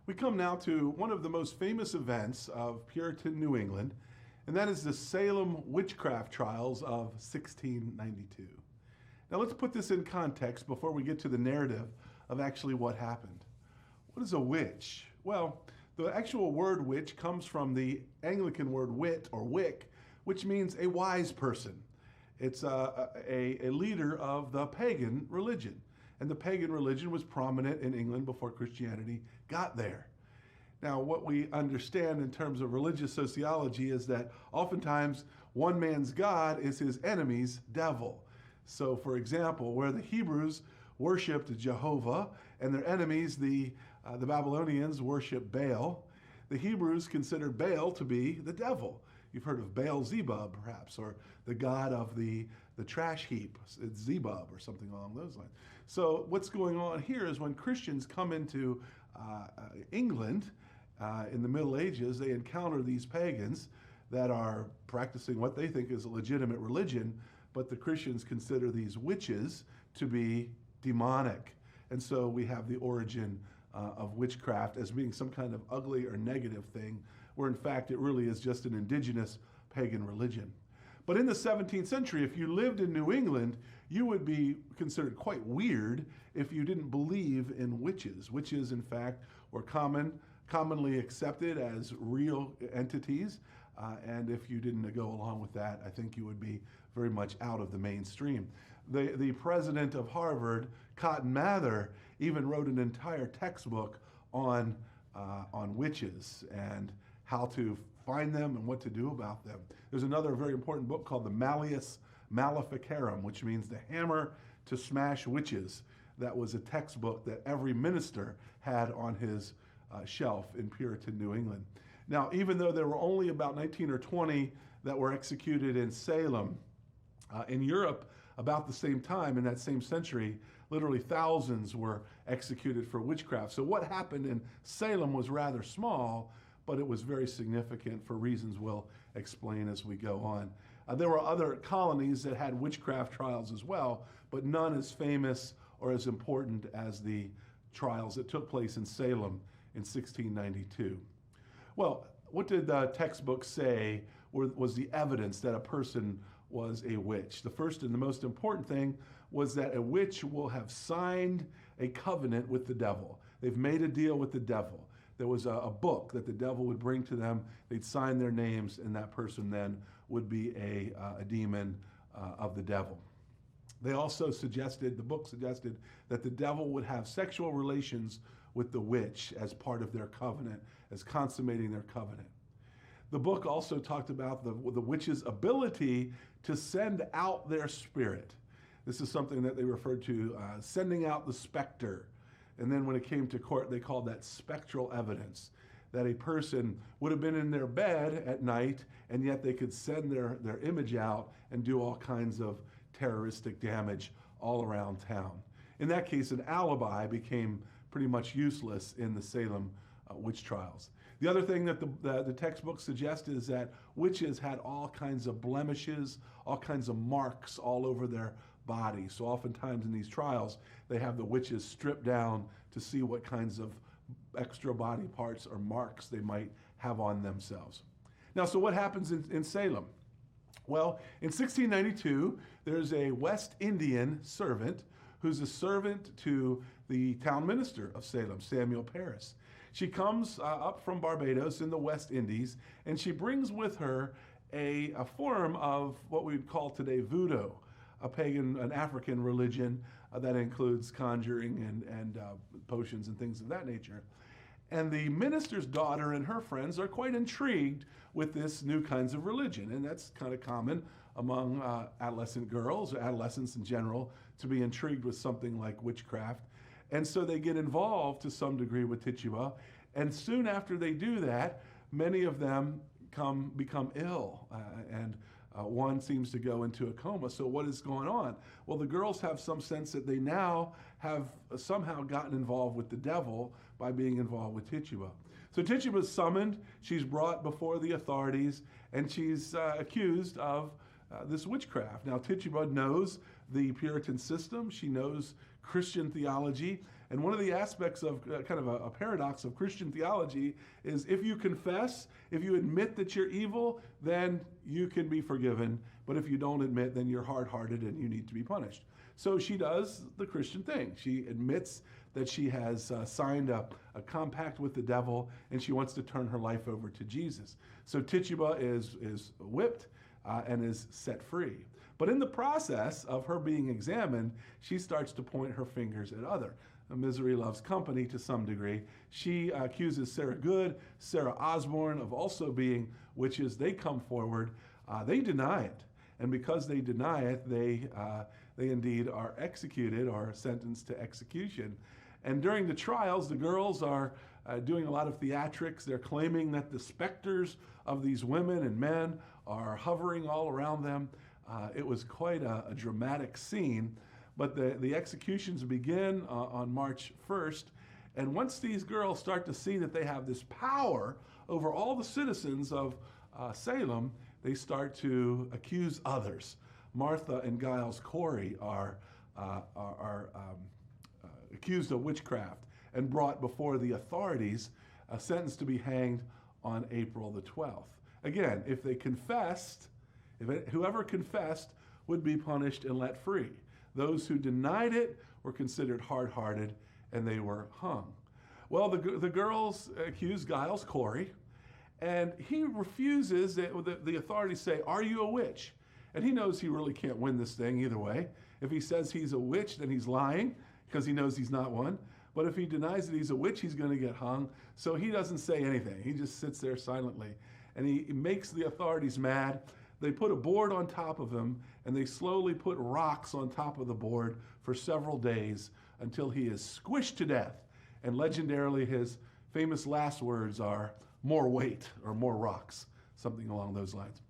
We come now to one of the most famous events of Puritan New England, and that is the Salem Witchcraft Trials of 1692. Now let's put this in context before we get to the narrative of actually what happened. What is a witch? Well, the actual word witch comes from the Anglican word wit or wick, which means a wise person. It's a leader of the pagan religion. And the pagan religion was prominent in England before Christianity got there. Now, what we understand in terms of religious sociology is that oftentimes one man's God is his enemy's devil. So, for example, where the Hebrews worshipped Jehovah and their enemies, the Babylonians, worshiped Baal, the Hebrews considered Baal to be the devil. You've heard of Baal-zebub, perhaps, or the god of the trash heap. It's Zebub or something along those lines. So what's going on here is when Christians come into England in the Middle Ages, they encounter these pagans that are practicing what they think is a legitimate religion, but the Christians consider these witches to be demonic. And so we have the origin of witchcraft as being some kind of ugly or negative thing, where in fact it really is just an indigenous pagan religion. But in the 17th century, if you lived in New England, you would be considered quite weird if you didn't believe in witches. Witches, in fact, were commonly accepted as real entities. And if you didn't go along with that, I think you would be very much out of the mainstream. The president of Harvard, Cotton Mather, even wrote an entire textbook on witches and how to find them and what to do about them. There's another very important book called the Malleus Maleficarum, which means the hammer to smash witches. That was a textbook that every minister had on his shelf in Puritan New England. Now, even though there were only about 19 or 20 that were executed in Salem, in Europe, about the same time, in that same century, literally thousands were executed for witchcraft. So what happened in Salem was rather small, but it was very significant for reasons we'll explain as we go on. There were other colonies that had witchcraft trials as well, but none as famous or as important as the trials that took place in Salem in 1692. Well, what did the textbook say was the evidence that a person was a witch? The first and the most important thing was that a witch will have signed a covenant with the devil. They've made a deal with the devil. There was a book that the devil would bring to them. They'd sign their names, and that person then would be a demon of the devil. They also suggested, the book suggested, that the devil would have sexual relations with the witch as part of their covenant, as consummating their covenant. The book also talked about the witch's ability to send out their spirit. This is something that they referred to sending out the specter. And then when it came to court, they called that spectral evidence, that a person would have been in their bed at night, and yet they could send their image out and do all kinds of terroristic damage all around town. In that case, an alibi became pretty much useless in the Salem witch trials. The other thing that the textbook suggests is that witches had all kinds of blemishes, all kinds of marks all over their body. So oftentimes in these trials, they have the witches stripped down to see what kinds of extra body parts or marks they might have on themselves. Now, so what happens in Salem? Well, in 1692, there's a West Indian servant who's a servant to the town minister of Salem, Samuel Parris. She comes up from Barbados in the West Indies, and she brings with her a form of what we would call today voodoo, an African religion that includes conjuring and potions and things of that nature. And the minister's daughter and her friends are quite intrigued with this new kinds of religion. And that's kind of common among adolescent girls, or adolescents in general, to be intrigued with something like witchcraft. And so they get involved to some degree with Tituba. And soon after they do that, many of them become ill. One seems to go into a coma. So what is going on? Well, the girls have some sense that they now have somehow gotten involved with the devil by being involved with Tituba. So Tituba's summoned, she's brought before the authorities, and she's accused of this witchcraft. Now, Tituba knows the Puritan system, she knows Christian theology, And one of the aspects of kind of a paradox of Christian theology is if you confess, if you admit that you're evil, then you can be forgiven. But if you don't admit, then you're hard-hearted and you need to be punished. So she does the Christian thing. She admits that she has signed a compact with the devil, and she wants to turn her life over to Jesus. So Tituba is whipped and is set free. But in the process of her being examined, she starts to point her fingers at other. Misery loves company to some degree. She accuses Sarah Good, Sarah Osborne of also being witches. They come forward. They deny it. And because they deny it, they indeed are executed or sentenced to execution. And during the trials, the girls are doing a lot of theatrics. They're claiming that the specters of these women and men are hovering all around them. It was quite a dramatic scene. But the executions begin on March 1st. And once these girls start to see that they have this power over all the citizens of Salem, they start to accuse others. Martha and Giles Corey are accused of witchcraft and brought before the authorities, sentenced to be hanged on April the 12th. Again, if they confessed, whoever confessed would be punished and let free. Those who denied it were considered hard-hearted, and they were hung. Well, the girls accused Giles Corey, and he refuses. The authorities say, "Are you a witch?" And he knows he really can't win this thing either way. If he says he's a witch, then he's lying, because he knows he's not one. But if he denies that he's a witch, he's going to get hung. So he doesn't say anything. He just sits there silently. And he makes the authorities mad. They put a board on top of him, and they slowly put rocks on top of the board for several days until he is squished to death. And legendarily, his famous last words are, "More weight," or "more rocks," something along those lines.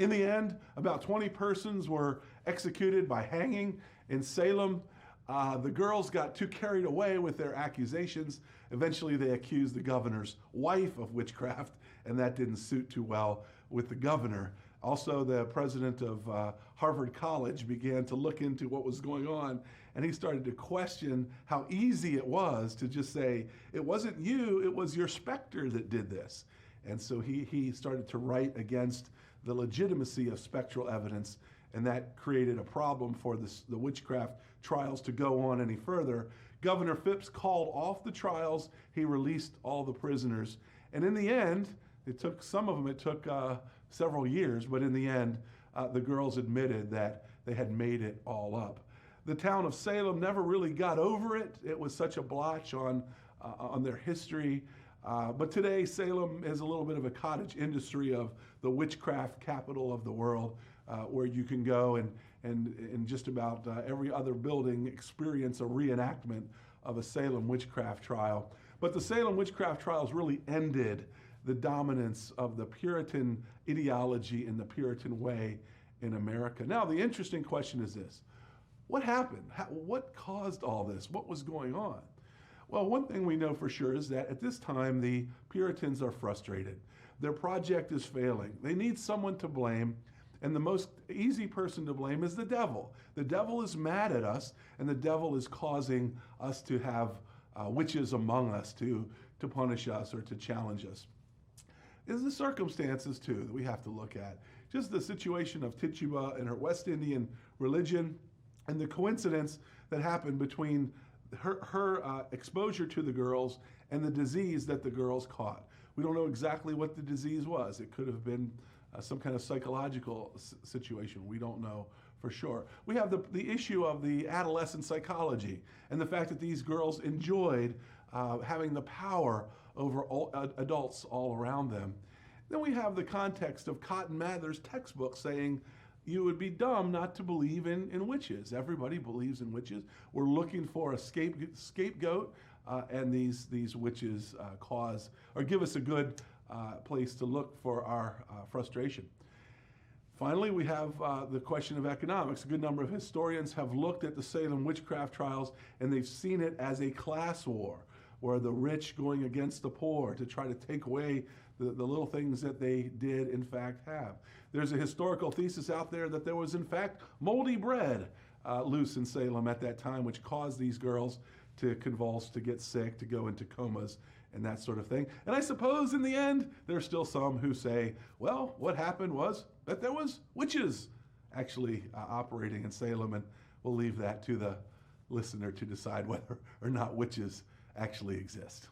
In the end, about 20 persons were executed by hanging in Salem. The girls got too carried away with their accusations. Eventually, they accused the governor's wife of witchcraft, and that didn't suit too well with the governor. Also, the president of Harvard College began to look into what was going on, and he started to question how easy it was to just say, "It wasn't you, it was your specter that did this." And so he started to write against the legitimacy of spectral evidence, and that created a problem for the witchcraft trials to go on any further. Governor Phipps called off the trials. He released all the prisoners. And in the end, it took several years, but in the end, the girls admitted that they had made it all up. The town of Salem never really got over it. It was such a blotch on their history. But today, Salem is a little bit of a cottage industry of the witchcraft capital of the world, where you can go and in just about every other building experience a reenactment of a Salem witchcraft trial. But the Salem witchcraft trials really ended the dominance of the Puritan ideology and the Puritan way in America. Now, the interesting question is this: what happened? What caused all this? What was going on? Well, one thing we know for sure is that at this time, the Puritans are frustrated. Their project is failing. They need someone to blame, and the most easy person to blame is the devil. The devil is mad at us, and the devil is causing us to have witches among us to punish us or to challenge us. There's the circumstances, too, that we have to look at. Just the situation of Tituba and her West Indian religion, and the coincidence that happened between her exposure to the girls and the disease that the girls caught. We don't know exactly what the disease was. It could have been some kind of psychological situation. We don't know for sure. We have the issue of the adolescent psychology and the fact that these girls enjoyed having the power over adults all around them. Then we have the context of Cotton Mather's textbook saying you would be dumb not to believe in witches. Everybody believes in witches. We're looking for a scapegoat, and these witches cause or give us a good place to look for our frustration. Finally, we have the question of economics. A good number of historians have looked at the Salem witchcraft trials, and they've seen it as a class war, where the rich going against the poor to try to take away the little things that they did in fact have. There's a historical thesis out there that there was in fact moldy bread loose in Salem at that time, which caused these girls to convulse, to get sick, to go into comas, and that sort of thing. And I suppose in the end, there's still some who say, well, what happened was that there was witches actually operating in Salem, and we'll leave that to the listener to decide whether or not witches actually exist.